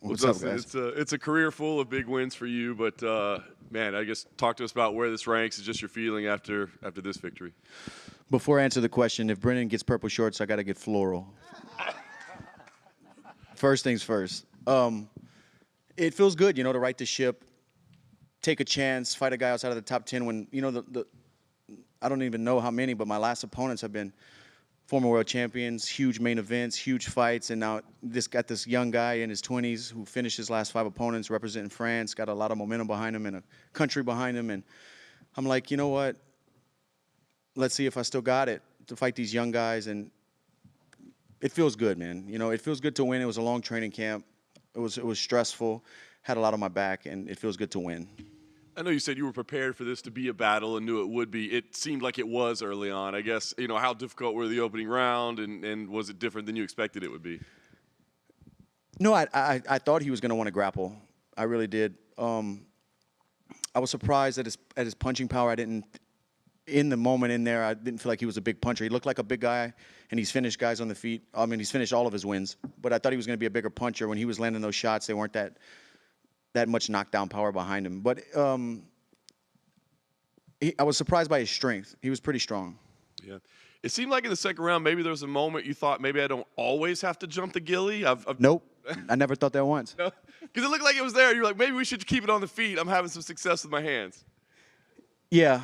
What's up, guys? It's a career full of big wins for you, but man, I guess talk to us about where this ranks and just your feeling after this victory. Before I answer the question, if Brennan gets purple shorts, I got to get floral. First things first. It feels good, to right the ship, take a chance, fight a guy outside of the top 10 when, I don't even know how many, but my last opponents have been former world champions, huge main events, huge fights, and now got this young guy in his 20s who finished his last 5 opponents representing France, got a lot of momentum behind him and a country behind him, and I'm like, you know what? Let's see if I still got it to fight these young guys, and it feels good, man. It feels good to win. It was a long training camp. It was stressful, had a lot on my back, and it feels good to win. I know you said you were prepared for this to be a battle and knew it would be. It seemed like it was early on. I guess, how difficult were the opening round, and was it different than you expected it would be? No, I thought he was going to want to grapple. I really did. I was surprised at his punching power. In the moment in there, I didn't feel like he was a big puncher. He looked like a big guy, and he's finished guys on the feet. I mean, he's finished all of his wins. But I thought he was going to be a bigger puncher. When he was landing those shots, they weren't that much knockdown power behind him. But I was surprised by his strength. He was pretty strong. Yeah. It seemed like in the second round, maybe there was a moment you thought, maybe I don't always have to jump the gilly. Nope. I never thought that once. No? Because it looked like it was there. You're like, maybe we should keep it on the feet. I'm having some success with my hands. Yeah.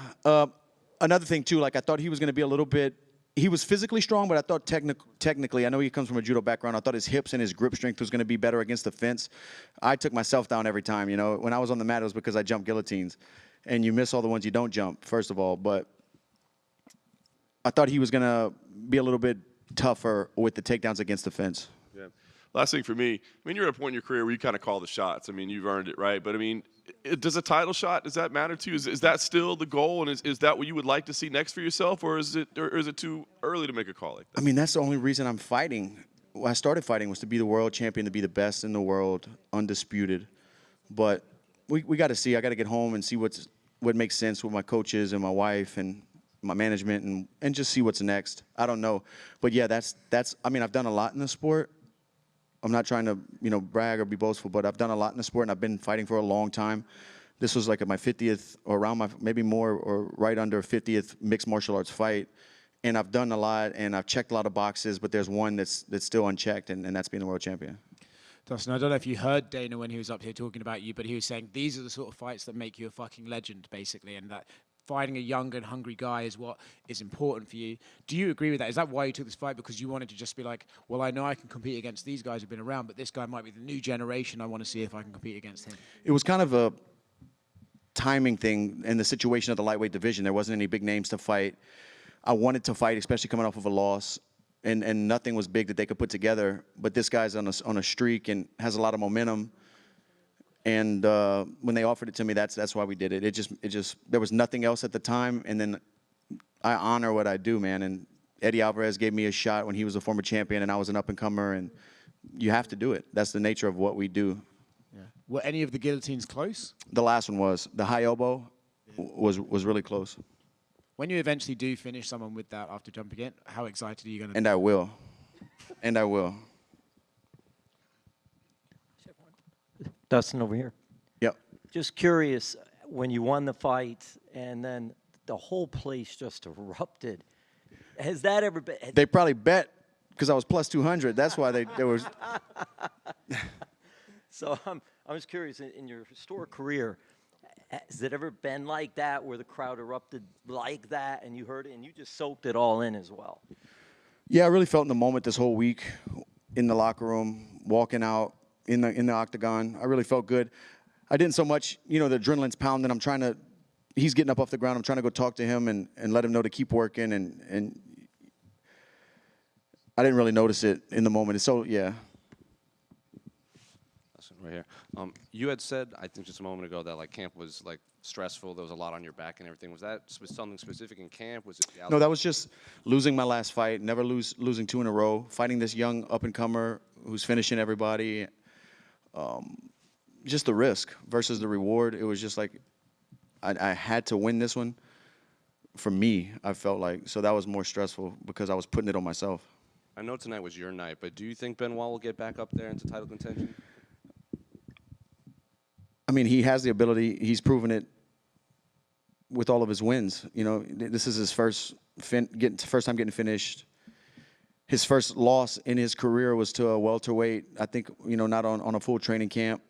Another thing, too, I thought he was going to be a little bit – he was physically strong, but I thought technically – I know he comes from a judo background. I thought his hips and his grip strength was going to be better against the fence. I took myself down every time. When I was on the mat, it was because I jumped guillotines. And you miss all the ones you don't jump, first of all. But I thought he was going to be a little bit tougher with the takedowns against the fence. Yeah. Last thing for me, you're at a point in your career where you kind of call the shots. You've earned it, right? But, does a title shot, does that matter to you? Is that still the goal, and is that what you would like to see next for yourself, or is it too early to make a call like that? That's the only reason I'm fighting. When I started fighting was to be the world champion, to be the best in the world, undisputed. But we got to see. I got to get home and see what makes sense with my coaches and my wife and my management and just see what's next. I don't know. But, yeah, that's I've done a lot in the sport. I'm not trying to, brag or be boastful, but I've done a lot in the sport, and I've been fighting for a long time. This was like at my 50th, or around my, maybe more, or right under 50th mixed martial arts fight. And I've done a lot, and I've checked a lot of boxes, but there's one that's still unchecked, and that's being the world champion. Dustin, I don't know if you heard Dana when he was up here talking about you, but he was saying these are the sort of fights that make you a fucking legend, basically, and that fighting a young and hungry guy is what is important for you. Do you agree with that? Is that why you took this fight? Because you wanted to just be like, well, I know I can compete against these guys who've been around, but this guy might be the new generation. I want to see if I can compete against him. It was kind of a timing thing in the situation of the lightweight division. There wasn't any big names to fight. I wanted to fight, especially coming off of a loss, and nothing was big that they could put together. But this guy's on a streak and has a lot of momentum. And when they offered it to me, that's why we did it. It just there was nothing else at the time. And then I honor what I do, man. And Eddie Alvarez gave me a shot when he was a former champion, and I was an up-and-comer. And you have to do it. That's the nature of what we do. Yeah. Were any of the guillotines close? The last one was. The high elbow was really close. When you eventually do finish someone with that after jumping it, how excited are you going to be? And I will. And I will. Dustin, over here. Yep. Just curious, when you won the fight and then the whole place just erupted, has that ever been? They probably bet because I was plus 200. That's why they were. So I'm just curious, in your historic career, has it ever been like that where the crowd erupted like that and you heard it and you just soaked it all in as well? Yeah, I really felt in the moment this whole week in the locker room, walking out in the octagon. I really felt good. I didn't so much, the adrenaline's pounding. He's getting up off the ground. I'm trying to go talk to him and let him know to keep working. And I didn't really notice it in the moment. So, yeah. Right here. You had said, I think just a moment ago, that camp was stressful. There was a lot on your back and everything. Was that something specific in camp? Was it? No, that was just losing my last fight. Never losing 2 in a row. Fighting this young up and comer who's finishing everybody. Just the risk versus the reward. It was just I had to win this one. For me, I felt like so that was more stressful because I was putting it on myself. I know tonight was your night, but do you think Benoit will get back up there into title contention? I mean, he has the ability. He's proven it with all of his wins. You know, this is his first time getting finished. His first loss in his career was to a welterweight. I think, you know, not on a full training camp,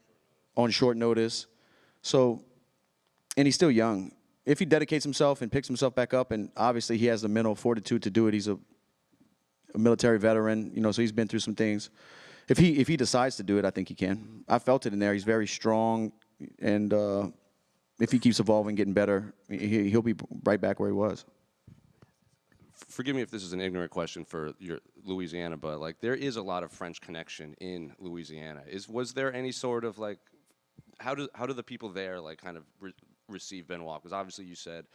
on short notice. So, and he's still young. If he dedicates himself and picks himself back up, and obviously he has the mental fortitude to do it. He's a military veteran, you know, so he's been through some things. If he decides to do it, I think he can. I felt it in there. He's very strong, and if he keeps evolving, getting better, he'll be right back where he was. Forgive me if this is an ignorant question for your Louisiana, but like there is a lot of French connection in Louisiana. Was there any sort of like, how do the people there like kind of receive Benoit? Because obviously you said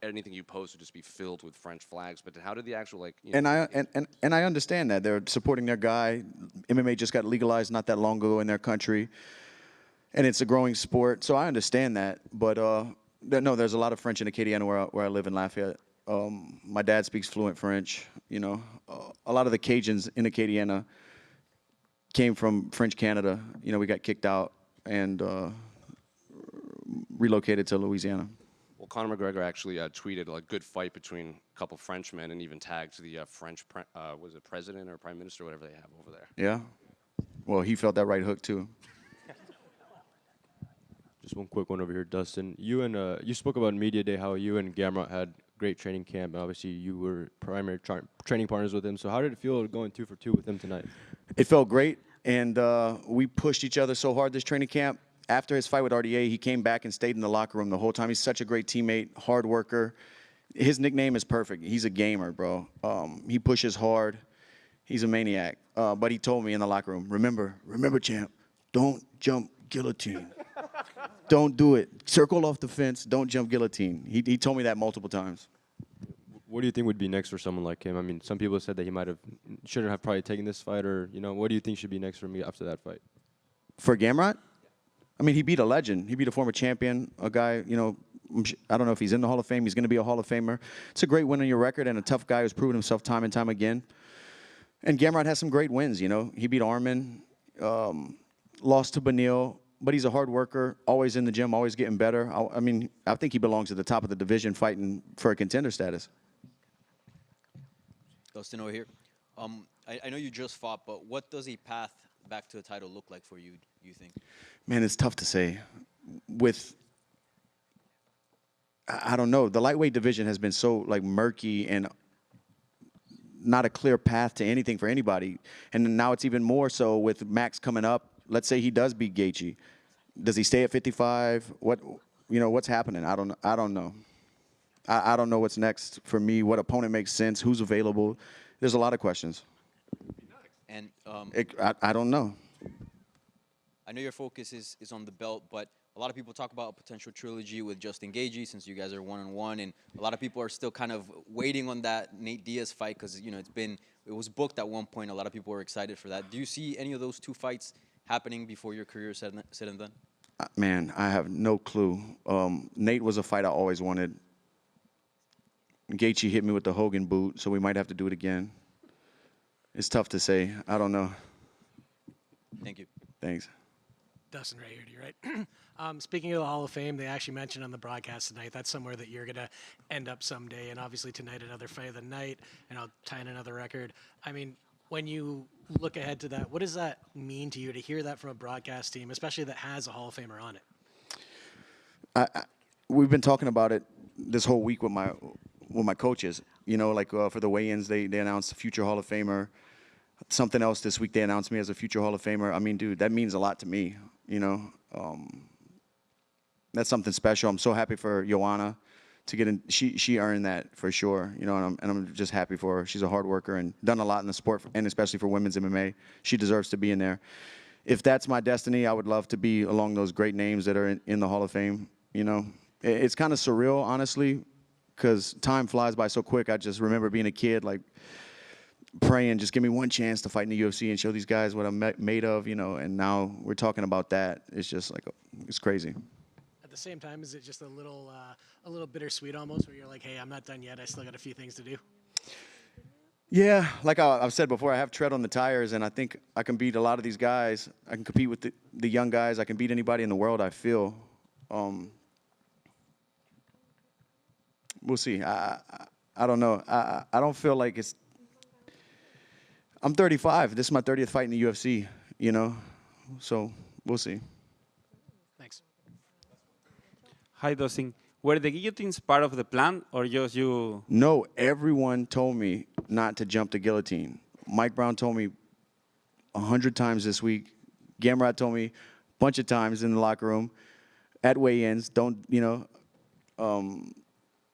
anything you post would just be filled with French flags, but how did the actual like? You know, and I understand that they're supporting their guy. MMA just got legalized not that long ago in their country, and it's a growing sport. So I understand that, but no, there's a lot of French in Acadiana where I live in Lafayette. My dad speaks fluent French. You know, a lot of the Cajuns in Acadiana came from French Canada. You know, we got kicked out and relocated to Louisiana. Well, Conor McGregor actually tweeted a good fight between a couple Frenchmen and even tagged the French, was it president or prime minister, whatever they have over there. Yeah. Well, he felt that right hook too. Just one quick one over here, Dustin. You spoke about in media day how you and Gamrot had great training camp, and obviously you were primary training partners with him. So how did it feel going 2 for 2 with him tonight? It felt great, and we pushed each other so hard this training camp. After his fight with RDA, he came back and stayed in the locker room the whole time. He's such a great teammate, hard worker. His nickname is perfect. He's a gamer, bro. He pushes hard. He's a maniac. But he told me in the locker room, remember, champ, don't jump guillotine. Don't do it. Circle off the fence. Don't jump guillotine. He told me that multiple times. What do you think would be next for someone like him? I mean, some people said that he shouldn't have probably taken this fight, or what do you think should be next for me after that fight? For Gamrot? I mean, he beat a legend. He beat a former champion, a guy, I don't know if he's in the Hall of Fame. He's going to be a Hall of Famer. It's a great win on your record and a tough guy who's proven himself time and time again. And Gamrot has some great wins, He beat Arman, lost to Benil, but he's a hard worker, always in the gym, always getting better. I think he belongs at the top of the division fighting for a contender status. Dustin over here. I know you just fought, but what does a path back to a title look like for you, you think? Man, it's tough to say. I don't know. The lightweight division has been so murky and not a clear path to anything for anybody. And now it's even more so with Max coming up. Let's say he does beat Gaethje. Does he stay at 55? What's happening? I don't know. I don't know what's next for me. What opponent makes sense? Who's available? There's a lot of questions. And I don't know. I know your focus is on the belt, but a lot of people talk about a potential trilogy with Justin Gaethje since you guys are 1-on-1, and a lot of people are still kind of waiting on that Nate Diaz fight because it was booked at one point. A lot of people were excited for that. Do you see any of those two fights happening before your career is said and done? Man, I have no clue. Nate was a fight I always wanted. Gaethje hit me with the Hogan boot, so we might have to do it again. It's tough to say. I don't know. Thank you. Thanks. Dustin, right here to you, right? Speaking of the Hall of Fame, they actually mentioned on the broadcast tonight that's somewhere that you're going to end up someday. And obviously tonight, another fight of the night, and I'll tie in another record. I mean, when you look ahead to that, what does that mean to you to hear that from a broadcast team, especially that has a Hall of Famer on it? We've been talking about it this whole week with my coaches. For the weigh-ins, they announced a future Hall of Famer. Something else this week, they announced me as a future Hall of Famer. I mean, dude, that means a lot to me, That's something special. I'm so happy for Joanna to get in. She earned that for sure, and I'm just happy for her. She's a hard worker and done a lot in the sport, and especially for women's MMA. She deserves to be in there. If that's my destiny, I would love to be along those great names that are in the Hall of Fame, It's kind of surreal, honestly, because time flies by so quick. I just remember being a kid, praying, just give me one chance to fight in the UFC and show these guys what I'm made of, and now we're talking about that. It's just it's crazy. At the same time, is it just a little bittersweet almost, where you're like, hey, I'm not done yet. I still got a few things to do? Yeah, like I've said before, I have tread on the tires, and I think I can beat a lot of these guys. I can compete with the young guys. I can beat anybody in the world, I feel. We'll see. I don't know. I don't feel like it's... I'm 35. This is my 30th fight in the UFC, you know? So we'll see. Thanks. Hi, Dustin. Were the guillotines part of the plan, or just you? No, everyone told me not to jump the guillotine. Mike Brown told me 100 times this week. Gamrot told me a bunch of times in the locker room, at weigh-ins, don't, you know,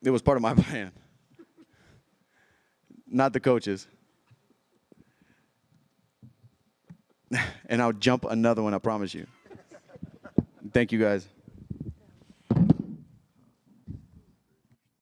it was part of my plan. Not the coaches. And I'll jump another one, I promise you. Thank you, guys.